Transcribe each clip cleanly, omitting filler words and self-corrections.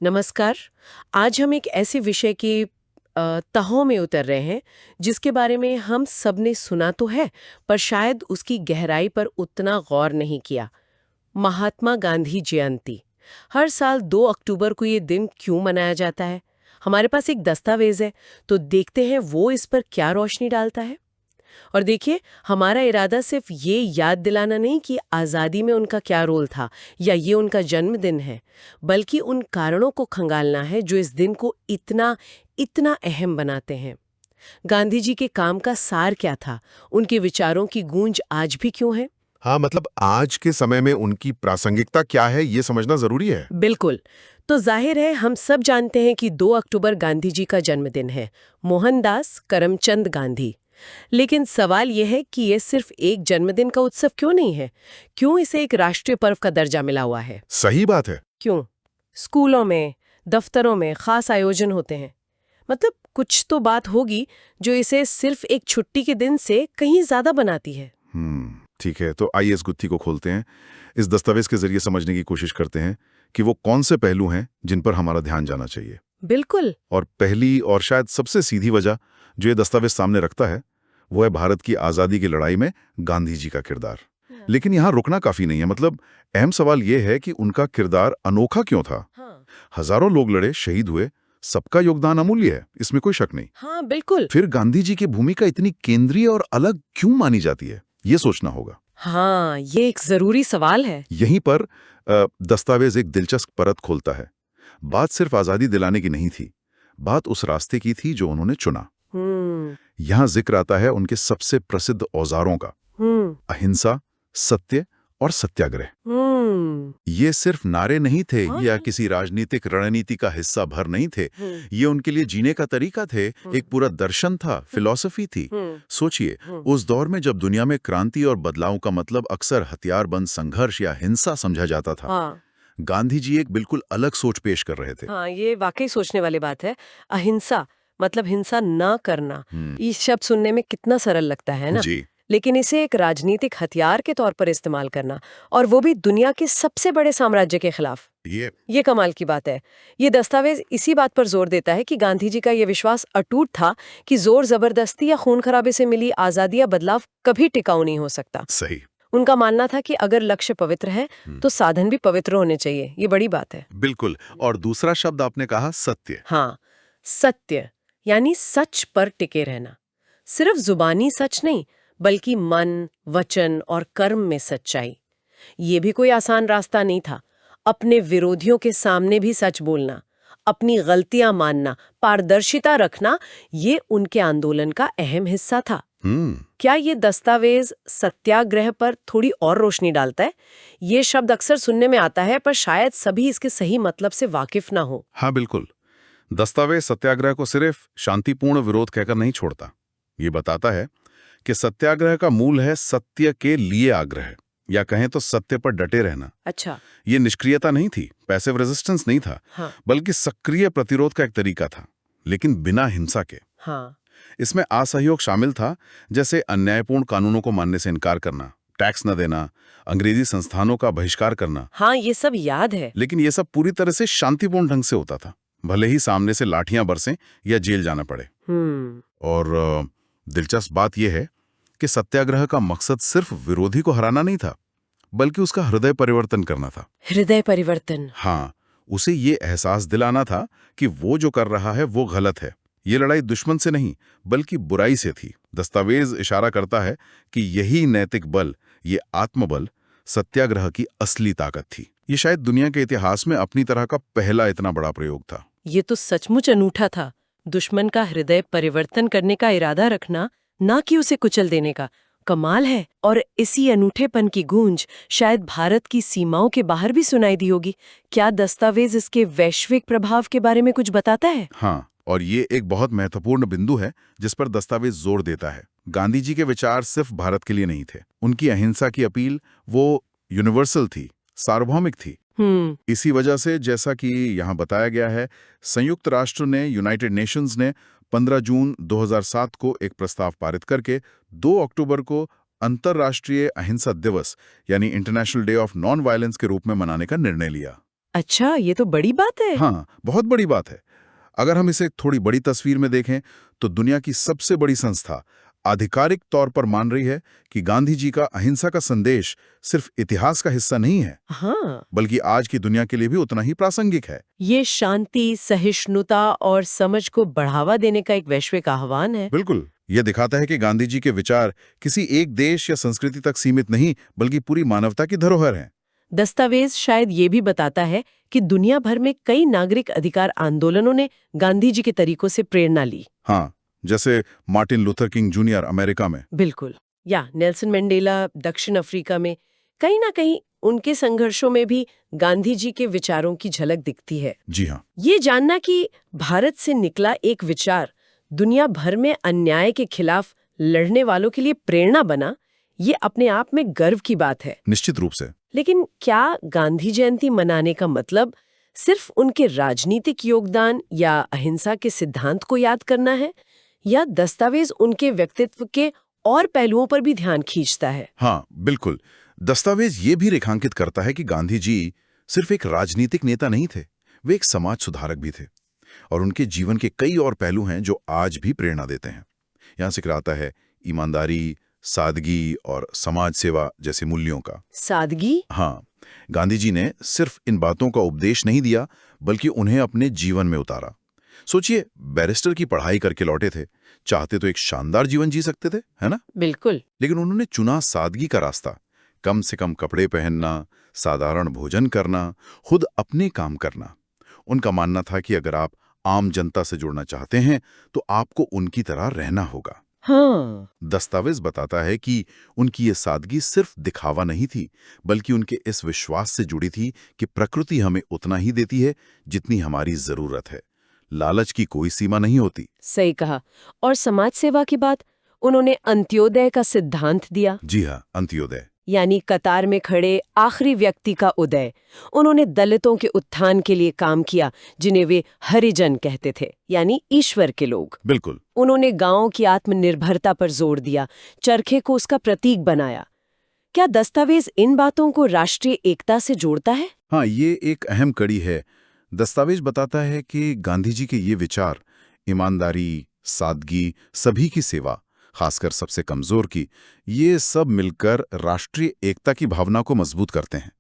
नमस्कार। आज हम एक ऐसे विषय की तहों में उतर रहे हैं जिसके बारे में हम सब ने सुना तो है, पर शायद उसकी गहराई पर उतना गौर नहीं किया। महात्मा गांधी जयंती। हर साल 2 अक्टूबर को ये दिन क्यों मनाया जाता है? हमारे पास एक दस्तावेज है, तो देखते हैं वो इस पर क्या रोशनी डालता है। और देखिए, हमारा इरादा सिर्फ ये याद दिलाना नहीं कि आज़ादी में उनका क्या रोल था या ये उनका जन्मदिन है, बल्कि उन कारणों को खंगालना है जो इस दिन को इतना इतना अहम बनाते हैं। गांधी जी के काम का सार क्या था? उनके विचारों की गूंज आज भी क्यों है? हाँ, मतलब आज के समय में उनकी प्रासंगिकता क्या है, ये समझना जरूरी है। बिल्कुल। तो जाहिर है हम सब जानते हैं कि 2 अक्टूबर गांधी जी का जन्मदिन है, मोहनदास करमचंद गांधी। लेकिन सवाल यह है कि ये सिर्फ एक जन्मदिन का उत्सव क्यों नहीं है? क्यों इसे एक राष्ट्रीय पर्व का दर्जा मिला हुआ है? सही बात है। क्यों? स्कूलों में, दफ्तरों में खास आयोजन होते हैं। मतलब कुछ तो बात होगी जो इसे सिर्फ एक छुट्टी के दिन से कहीं ज्यादा बनाती है। ठीक है, तो आइए इस गुत्थी को खोलते हैं। इस दस्तावेज के जरिए समझने की कोशिश करते हैं कि वो कौन से पहलू हैं जिन पर हमारा ध्यान जाना चाहिए। बिल्कुल। और पहली और शायद सबसे सीधी वजह जो ये दस्तावेज सामने रखता है, वो है भारत की आज़ादी की लड़ाई में गांधी जी का किरदार। लेकिन यहाँ रुकना काफी नहीं है। मतलब अहम सवाल ये है कि उनका किरदार अनोखा क्यों था। हाँ। हजारों लोग लड़े, शहीद हुए, सबका योगदान अमूल्य है, इसमें कोई शक नहीं। हाँ, बिल्कुल। फिर गांधी जी की भूमिका इतनी केंद्रीय और अलग क्यों मानी जाती है, ये सोचना होगा। हाँ, ये एक जरूरी सवाल है। यहीं पर दस्तावेज एक दिलचस्प परत खोलता है। बात सिर्फ आजादी दिलाने की नहीं थी, बात उस रास्ते की थी जो उन्होंने चुना। हम्म। यहां जिक्र आता है उनके सबसे प्रसिद्ध औजारों का, हम्म। अहिंसा, सत्य और सत्याग्रह। हम्म। ये सिर्फ नारे नहीं थे हाँ। या किसी राजनीतिक रणनीति का हिस्सा भर नहीं थे। हम्म। ये उनके लिए जीने का तरीका थे, एक पूरा दर्शन था, फिलॉसफी थी। सोचिए, उस दौर में जब दुनिया में क्रांति और बदलाव का मतलब अक्सर हथियारबंद संघर्ष या हिंसा समझा जाता था, हाँ। गांधी जी एक बिल्कुल अलग सोच पेश कर रहे थे। हाँ, ये वाकई सोचने वाली बात है। अहिंसा मतलब हिंसा न करना। हम्म, ये शब्द सुनने में कितना सरल लगता है ना? जी, लेकिन इसे एक राजनीतिक हथियार के तौर पर इस्तेमाल करना, और वो भी दुनिया के सबसे बड़े साम्राज्य के खिलाफ। ये कमाल की बात है। ये दस्तावेज इसी बात पर जोर देता है कि गांधी जी का ये विश्वास अटूट था कि जोर जबरदस्ती या खून खराबे से मिली आजादी या बदलाव कभी टिकाऊ नहीं हो सकता। सही। उनका मानना था कि अगर लक्ष्य पवित्र है तो साधन भी पवित्र होने चाहिए। ये बड़ी बात है। बिल्कुल। और दूसरा शब्द आपने कहा, सत्य। हाँ, सत्य यानी सच पर टिके रहना। सिर्फ जुबानी सच नहीं, बल्कि मन, वचन और कर्म में सच्चाई। ये भी कोई आसान रास्ता नहीं था। अपने विरोधियों के सामने भी सच बोलना, अपनी गलतियां मानना, पारदर्शिता रखना, ये उनके आंदोलन का अहम हिस्सा था। क्या ये दस्तावेज सत्याग्रह पर थोड़ी और रोशनी डालता है? ये शब्द अक्सर सुनने में आता है, पर शायद सभी इसके सही मतलब से वाकिफ ना हो। हाँ, बिल्कुल। दस्तावेज सत्याग्रह को सिर्फ शांतिपूर्ण विरोध कहकर नहीं छोड़ता। ये बताता है कि सत्याग्रह का मूल है सत्य के लिए आग्रह, या कहें तो सत्य पर डटे रहना। अच्छा। ये निष्क्रियता नहीं थी, पैसिव रेजिस्टेंस नहीं था, हाँ। बल्कि सक्रिय प्रतिरोध का एक तरीका था, लेकिन बिना हिंसा के। हाँ। इसमें असहयोग शामिल था, जैसे अन्यायपूर्ण कानूनों को मानने से इनकार करना, टैक्स न देना, अंग्रेजी संस्थानों का बहिष्कार करना। हाँ, ये सब याद है। लेकिन ये सब पूरी तरह से शांतिपूर्ण ढंग से होता था, भले ही सामने से लाठियां बरसें या जेल जाना पड़े। और दिलचस्प बात यह है कि सत्याग्रह का मकसद सिर्फ विरोधी को हराना नहीं था, बल्कि उसका हृदय परिवर्तन करना था। हृदय परिवर्तन। हाँ, उसे ये एहसास दिलाना था कि वो जो कर रहा है वो गलत है। ये लड़ाई दुश्मन से नहीं, बल्कि बुराई से थी। दस्तावेज इशारा करता है कि यही नैतिक बल, ये आत्मबल, सत्याग्रह की असली ताकत थी। ये शायद दुनिया के इतिहास में अपनी तरह का पहला इतना बड़ा प्रयोग था। ये तो सचमुच अनूठा था। दुश्मन का हृदय परिवर्तन करने का इरादा रखना, ना कि उसे कुचल देने का। कमाल है। और इसी अनूठेपन की गूंज शायद भारत की सीमाओं के बाहर भी सुनाई दी होगी। क्या दस्तावेज इसके वैश्विक प्रभाव के बारे में कुछ बताता है? हाँ, और ये एक बहुत महत्वपूर्ण बिंदु है जिस पर दस्तावेज जोर देता है। गांधी जी के विचार सिर्फ भारत के लिए नहीं थे। उनकी अहिंसा की अपील वो यूनिवर्सल थी, सार्वभौमिक थी। इसी वजह से, जैसा कि यहाँ बताया गया है, संयुक्त राष्ट्र ने, यूनाइटेड नेशंस ने 15 जून 2007 को एक प्रस्ताव पारित करके 2 अक्टूबर को अंतर्राष्ट्रीय अहिंसा दिवस यानी international day of non violence के रूप में मनाने का निर्णय लिया। अच्छा, ये तो बड़ी बात है। हाँ, बहुत बड़ी बात है। अगर हम इसे थोड़ी बड़ी तस्वीर में देखें तो दुनिया की सबसे बड़ी संस्था आधिकारिक तौर पर मान रही है कि गांधी जी का अहिंसा का संदेश सिर्फ इतिहास का हिस्सा नहीं है, हाँ, बल्कि आज की दुनिया के लिए भी उतना ही प्रासंगिक है। ये शांति, सहिष्णुता और समझ को बढ़ावा देने का एक वैश्विक आह्वान है। बिल्कुल, यह दिखाता है कि गांधी जी के विचार किसी एक देश या संस्कृति तक सीमित नहीं, बल्कि पूरी मानवता की धरोहर हैं। दस्तावेज शायद ये भी बताता है कि दुनिया भर में कई नागरिक अधिकार आंदोलनों ने गांधी जी के तरीकों से प्रेरणा ली। हाँ, जैसे Martin Luther king junior America में। बिल्कुल। या नेल्सन मंडेला दक्षिण अफ्रीका में, कहीं ना कहीं उनके संघर्षों में भी गांधी जी के विचारों की झलक दिखती है। जी हाँ, ये जानना कि भारत से निकला एक विचार दुनिया भर में अन्याय के खिलाफ लड़ने वालों के लिए प्रेरणा बना, ये अपने आप में गर्व की बात है। निश्चित रूप से। लेकिन क्या गांधी जयंती मनाने का मतलब सिर्फ उनके राजनीतिक योगदान या अहिंसा के सिद्धांत को याद करना है, या दस्तावेज उनके व्यक्तित्व के और पहलुओं पर भी ध्यान खींचता है? हाँ, बिल्कुल। दस्तावेज ये भी रेखांकित करता है कि गांधी जी सिर्फ एक राजनीतिक नेता नहीं थे, वे एक समाज सुधारक भी थे। और उनके जीवन के कई और पहलू हैं जो आज भी प्रेरणा देते हैं। यहाँ जिक्र आता है ईमानदारी, सादगी और समाज सेवा जैसे मूल्यों का। सादगी? हाँ, गांधी जी ने सिर्फ इन बातों का उपदेश नहीं दिया, बल्कि उन्हें अपने जीवन में उतारा। सोचिए, बैरिस्टर की पढ़ाई करके लौटे थे, चाहते तो एक शानदार जीवन जी सकते थे, है ना? बिल्कुल। लेकिन उन्होंने चुना सादगी का रास्ता। कम से कम कपड़े पहनना, साधारण भोजन करना, खुद अपने काम करना। उनका मानना था कि अगर आप आम जनता से जुड़ना चाहते हैं तो आपको उनकी तरह रहना होगा। हाँ, दस्तावेज बताता है कि उनकी ये सादगी सिर्फ दिखावा नहीं थी, बल्कि उनके इस विश्वास से जुड़ी थी कि प्रकृति हमें उतना ही देती है जितनी हमारी जरूरत है। लालच की कोई सीमा नहीं होती। सही कहा। और समाज सेवा की बात, उन्होंने अंत्योदय का सिद्धांत दिया। जी हाँ, अंत्योदय यानी कतार में खड़े आखिरी व्यक्ति का उदय। उन्होंने दलितों के उत्थान के लिए काम किया, जिन्हें वे हरिजन कहते थे, यानी ईश्वर के लोग। बिल्कुल। उन्होंने गांवों की आत्मनिर्भरता पर जोर दिया, चरखे को उसका प्रतीक बनाया। क्या दस्तावेज इन बातों को राष्ट्रीय एकता से जोड़ता है? हाँ, ये एक अहम कड़ी है। दस्तावेज बताता है कि गांधी जी के ये विचार ईमानदारी, सादगी, सभी की सेवा, खासकर सबसे कमजोर की, ये सब मिलकर राष्ट्रीय एकता की भावना को मजबूत करते हैं।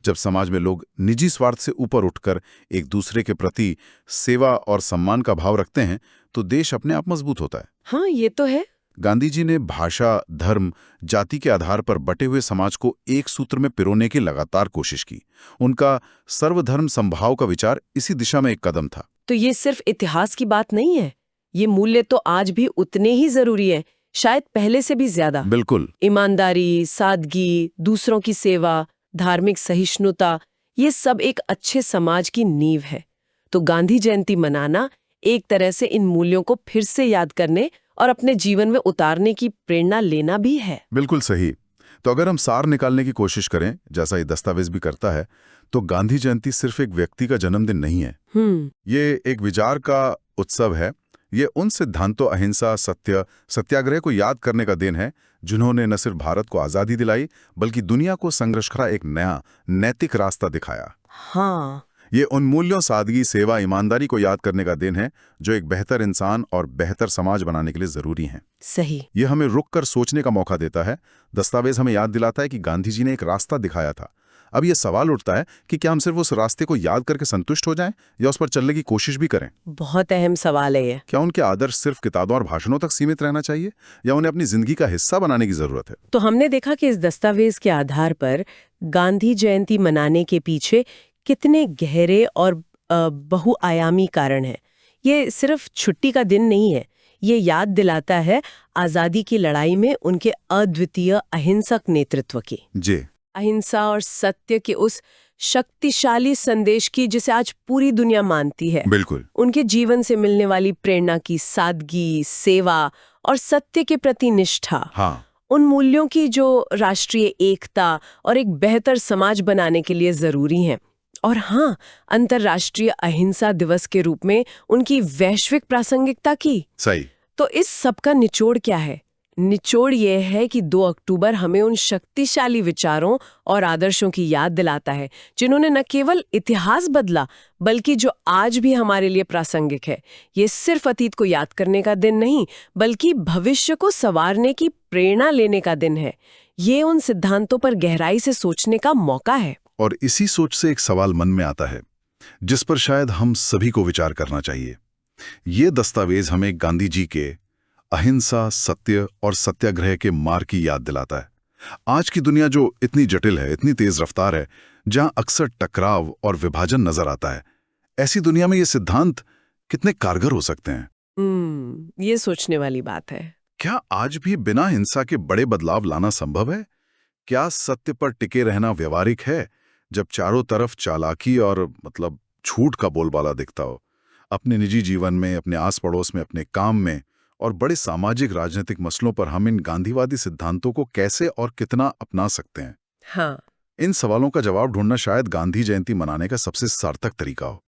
जब समाज में लोग निजी स्वार्थ से ऊपर उठकर एक दूसरे के प्रति सेवा और सम्मान का भाव रखते हैं तो देश अपने आप मजबूत होता है। हाँ, ये तो है। गांधी जी ने भाषा, धर्म, जाति के आधार पर बटे हुए समाज को एक सूत्र में पिरोने की लगातार कोशिश की। उनका सर्वधर्म समभाव का विचार इसी दिशा में एक कदम था। तो ये सिर्फ इतिहास की बात नहीं है, ये मूल्य तो आज भी उतने ही जरूरी है, शायद पहले से भी ज्यादा। बिल्कुल। ईमानदारी, सादगी, दूसरों की सेवा, धार्मिक सहिष्णुता, ये सब एक अच्छे समाज की नींव है। तो गांधी जयंती मनाना एक तरह से इन मूल्यों को फिर से याद करने और अपने जीवन में उतारने की प्रेरणा लेना भी है। बिल्कुल सही। तो अगर हम सार निकालने की कोशिश करें, जैसा ये दस्तावेज भी करता है, तो गांधी जयंती सिर्फ एक व्यक्ति का जन्मदिन नहीं है। ये एक विचार का उत्सव है। ये उन सिद्धांतों, अहिंसा, सत्य, सत्याग्रह को याद करने का दिन है जिन्होंने न सिर्फ भारत को आजादी दिलाई, बल्कि दुनिया को संघर्ष का एक नया नैतिक रास्ता दिखाया। हाँ, ये उन मूल्यों, सादगी, सेवा, ईमानदारी को याद करने का दिन है जो एक बेहतर इंसान और बेहतर समाज बनाने के लिए जरूरी हैं। सही। ये हमें रुक कर सोचने का मौका देता है। दस्तावेज हमें याद दिलाता है कि गांधी जी ने एक रास्ता दिखाया था। अब ये सवाल उठता है कि क्या हम सिर्फ उस रास्ते को याद करके संतुष्ट हो जाएं या उस पर चलने की कोशिश भी करें? बहुत अहम सवाल है ये। क्या उनके आदर्श सिर्फ किताबों और भाषणों तक सीमित रहना चाहिए या उन्हें अपनी जिंदगी का हिस्सा बनाने की जरूरत है? तो हमने देखा कि इस दस्तावेज के आधार पर गांधी जयंती मनाने के पीछे कितने गहरे और बहुआयामी कारण हैं। ये सिर्फ छुट्टी का दिन नहीं है, ये याद दिलाता है आजादी की लड़ाई में उनके अद्वितीय अहिंसक नेतृत्व की। जी। अहिंसा और सत्य के उस शक्तिशाली संदेश की जिसे आज पूरी दुनिया मानती है। बिल्कुल। उनके जीवन से मिलने वाली प्रेरणा की सादगी, सेवा और सत्य के प्रति निष्ठा, हाँ, उन मूल्यों की जो राष्ट्रीय एकता और एक बेहतर समाज बनाने के लिए जरूरी हैं। और हाँ, अंतर्राष्ट्रीय अहिंसा दिवस के रूप में उनकी वैश्विक प्रासंगिकता की। सही। तो इस सब का निचोड़ क्या है? निचोड़ ये है कि 2 अक्टूबर हमें उन शक्तिशाली विचारों और आदर्शों की याद दिलाता है जिन्होंने न केवल इतिहास बदला बल्कि जो आज भी हमारे लिए प्रासंगिक है। ये सिर्फ अतीत को याद करने का दिन नहीं बल्कि भविष्य को संवारने की प्रेरणा लेने का दिन है। ये उन सिद्धांतों पर गहराई से सोचने का मौका है। और इसी सोच से एक सवाल मन में आता है जिस पर शायद हम सभी को विचार करना चाहिए। ये दस्तावेज हमें गांधी जी के अहिंसा, सत्य और सत्याग्रह के मार्ग की याद दिलाता है। आज की दुनिया जो इतनी जटिल है, इतनी तेज रफ्तार है, जहां अक्सर टकराव और विभाजन नजर आता है, ऐसी दुनिया में ये सिद्धांत कितने कारगर हो सकते हैं? ये सोचने वाली बात है। क्या आज भी बिना हिंसा के बड़े बदलाव लाना संभव है? क्या सत्य पर टिके रहना व्यवहारिक है जब चारों तरफ चालाकी और झूठ का बोलबाला दिखता हो? अपने निजी जीवन में, अपने आस पड़ोस में, अपने काम में और बड़े सामाजिक राजनीतिक मसलों पर हम इन गांधीवादी सिद्धांतों को कैसे और कितना अपना सकते हैं? हाँ, इन सवालों का जवाब ढूंढना शायद गांधी जयंती मनाने का सबसे सार्थक तरीका हो।